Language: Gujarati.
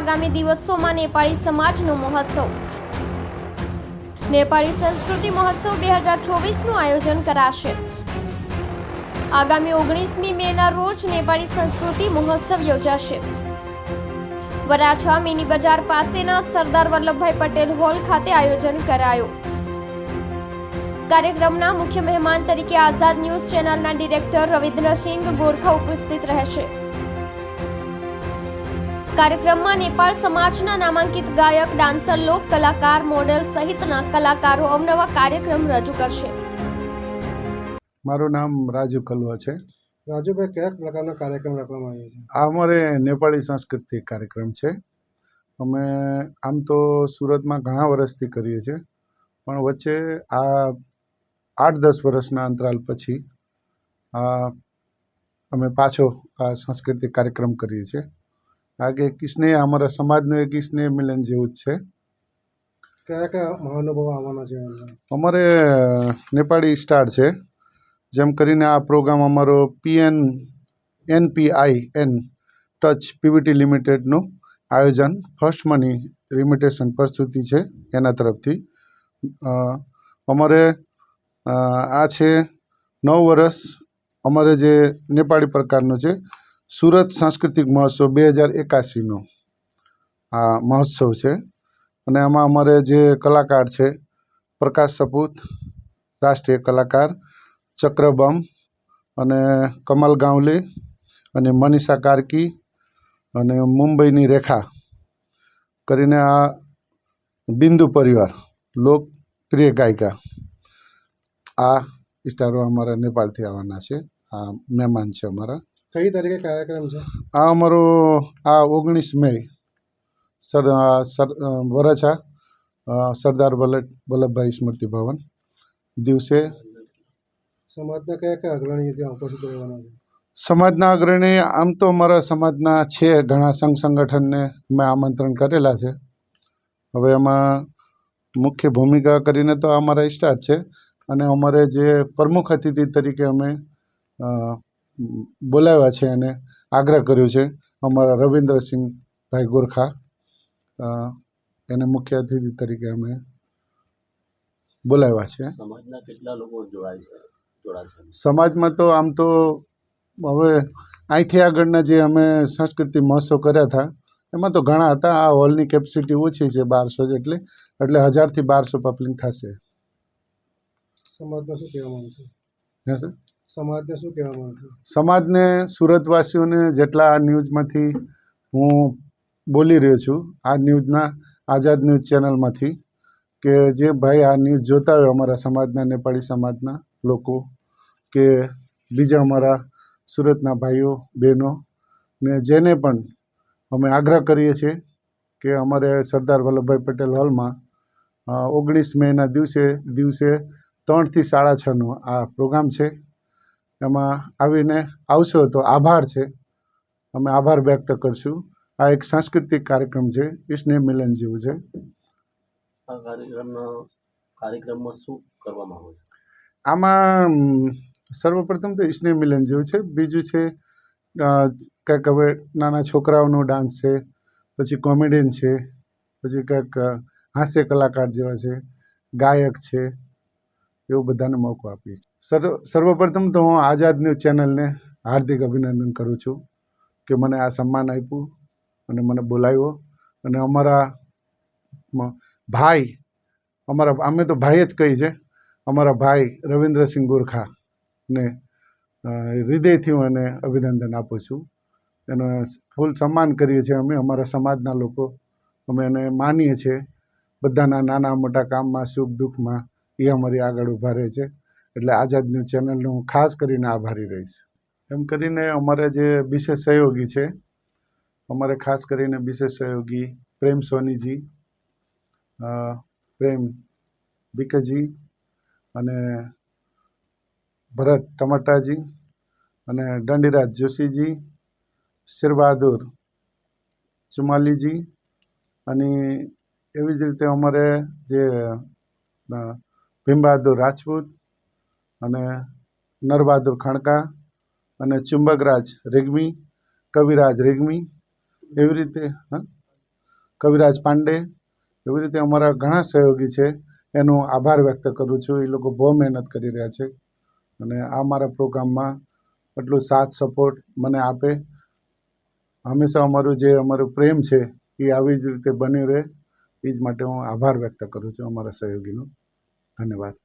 આગામી દિવસોમાં નેપાળી સમાજનો મહોત્સવ નેપાળી સંસ્કૃતિ મહોત્સવ 2024નું આયોજન કરાશે। આગામી 19મી મેના રોજ નેપાળી સંસ્કૃતિ મહોત્સવ યોજાશે। વરાછા મિની બજાર પાસેના સરદાર વલ્લભભાઈ પટેલ હોલ ખાતે આયોજન કરાયું। કાર્યક્રમના મુખ્ય મહેમાન તરીકે આઝાદ ન્યૂઝ ચેનલના ડિરેક્ટર રવિન્દ્રસિંહ ગોરખા ઉપસ્થિત રહેશે। કાર્યક્રમમાં નેપાળ સમાજના નામાંકિત ગાયક, ડાન્સર, લોક કલાકાર, મોડેલ સહિતના કલાકારો અવનવા કાર્યક્રમ રજૂ કરશે। મારું નામ રાજુ કલવા છે। રાજુભાઈ, કયા પ્રકારના કાર્યક્રમ રાખવામાં આવ્યો છે? આ અમારે નેપાળી સંસ્કૃતિ કાર્યક્રમ છે। અમે આમ તો સુરતમાં ઘણા વર્ષથી કરીએ છીએ, પણ વચ્ચે આ 8-10 વર્ષના અંતરાલ પછી અમે પાછો આ સાંસ્કૃતિક કાર્યક્રમ કરીએ છીએ। આગે કિસને અમારા સમાજનું એક કિસને મિલન જેવું જ છે। કયા કયા મહાનુભાવો આવવાના છે? અમારે નેપાળી સ્ટાર છે, જેમ કરીને આ પ્રોગ્રામ અમારો NPIN ટચ પીવીટી લિમિટેડનું આયોજન ફર્સ્ટ મની લિમિટેશન પ્રસ્તુતિ છે એના તરફથી અમારે આ છે 9 વર્ષ અમારે જે નેપાળી પ્રકારનો છે સુરત સાંસ્કૃતિક મહોત્સવ 2081નો આ મહોત્સવ છે। અને આમાં અમારે જે કલાકાર છે પ્રકાશ સપૂત રાષ્ટ્રીય કલાકાર, ચક્રબમ અને કમલ ગાંવલે અને મનીષા કાર્કી અને મુંબઈની રેખા કરીને આ બિંદુ પરિવાર લોકપ્રિય ગાયિકા આ સ્ટારો અમારા નેપાળથી આવવાના છે। આ મહેમાન છે અમારા। કઈ તારીખે કાર્યક્રમ છે? આ અમારો 19 મે વરાછા સરદાર વલ્લભભાઈ સ્મૃતિ ભવન દિવસે। સમાજના કયા કયા અગ્રણીઓ ત્યાં ઉપસ્થિત રહેવાના છે? સમાજના અગ્રણી આમ તો અમારા સમાજના છે ઘણા સંઘ સંગઠનને મેં આમંત્રણ કરેલા છે। હવે એમાં મુખ્ય ભૂમિકા કરીને તો અમારા સ્ટાર છે, અને અમારે જે પ્રમુખ અતિથિ તરીકે અમે બોલાવ્યા છે અને આગ્રહ કર્યો છે અમારા રવિન્દ્રસિંહભાઈ ગોરખા, એને મુખ્ય અતિથિ તરીકે અમે બોલાવ્યા છે। સમાજના કેટલા લોકો જોડાશે? સમાજમાં તો આમ તો હવે અહીંથી આગળના જે અમે સંસ્કૃતિ મહોત્સવ કર્યા હતા એમાં તો ઘણા હતા। આ હોલની કેપેસિટી ઓછી છે 1200 જેટલી, એટલે 1000થી 1200 પબ્લિક થશે। સમાજને શું કહેવા માંગુ છું? હે સર, સમાજને શું કહેવા માંગુ છું? સમાજને, સુરતવાસીઓને જેટલા આ ન્યૂઝમાંથી હું બોલી રહ્યો છું, આ ન્યૂઝના આઝાદ ન્યૂઝ ચેનલમાંથી, કે જે ભાઈ આ ન્યૂઝ જોતા હોય અમારા સમાજના, નેપાળી સમાજના લોકો કે બીજા અમારા સુરતના ભાઈઓ બહેનો ને જેને પણ અમે આગ્રહ કરીએ છીએ કે અમારે સરદાર વલ્લભભાઈ પટેલ હોલમાં 19 મેના દિવસે 3થી 6:30નો આ પ્રોગ્રામ છે। એમાં આવીને આવશો તો આભાર છે, અમે આભાર વ્યક્ત કરશું। આ એક સાંસ્કૃતિક કાર્યક્રમ છે, સ્નેહ મિલન જેવું છે। આ કાર્યક્રમમાં શું કરવામાં આવે છે? આમાં સર્વપ્રથમ તો સ્નેહ મિલન જેવું છે, બીજું છે કંઈક હવે નાના છોકરાઓનો ડાન્સ છે, પછી કોમેડિયન છે, પછી કંઈક હાસ્ય કલાકાર જેવા છે, ગાયક છે, એવું બધાને મોકો આપીએ છીએ। સર્વપ્રથમ તો હું આઝાદ ન્યૂઝ ચેનલને હાર્દિક અભિનંદન કરું છું કે મને આ સન્માન આપ્યું અને મને બોલાવ્યો। અને અમારા ભાઈ, અમે તો ભાઈ જ કહી છે, અમારા ભાઈ રવિન્દ્રસિંહ ગોરખાને હૃદયથી હું એને અભિનંદન આપું છું। એનો ફૂલ સન્માન કરીએ છીએ અમે, અમારા સમાજના લોકો અમે એને માનીએ છીએ। બધાના નાના મોટા કામમાં, સુખ દુઃખમાં એ અમારી આગળ ઊભા રહે છે, એટલે આઝાદ ન્યૂઝ ચેનલનો હું ખાસ કરીને આભારી રહીશ। એમ કરીને અમારે જે વિશેષ સહયોગી છે, અમારે ખાસ કરીને વિશેષ સહયોગી પ્રેમ સોનીજી, પ્રેમ બીકેજી અને ભરત ટમાટાજી અને દંડીરાજ જોશીજી, શિરબહાદુર ચુમાલીજી, અને એવી જ રીતે અમારે જે ભીમબહાદુર રાજપૂત અને નરબહાદુર ખણકા અને ચુંબકરાજ રેગ્મી, કવિરાજ રેગ્મી, એવી રીતે કવિરાજ પાંડે, એવી રીતે અમારા ઘણા સહયોગી છે, એનો આભાર વ્યક્ત કરું છું. એ લોકો બહુ મહેનત કરી રહ્યા છે અને આ મારા પ્રોગ્રામમાં એટલું સાથ સપોર્ટ મને આપે. હંમેશા અમારું પ્રેમ છે એ આવી જ રીતે બન્યું રહે, એ જ માટે હું આભાર વ્યક્ત કરું છું અમારા સહયોગીનો. ધન્યવાદ.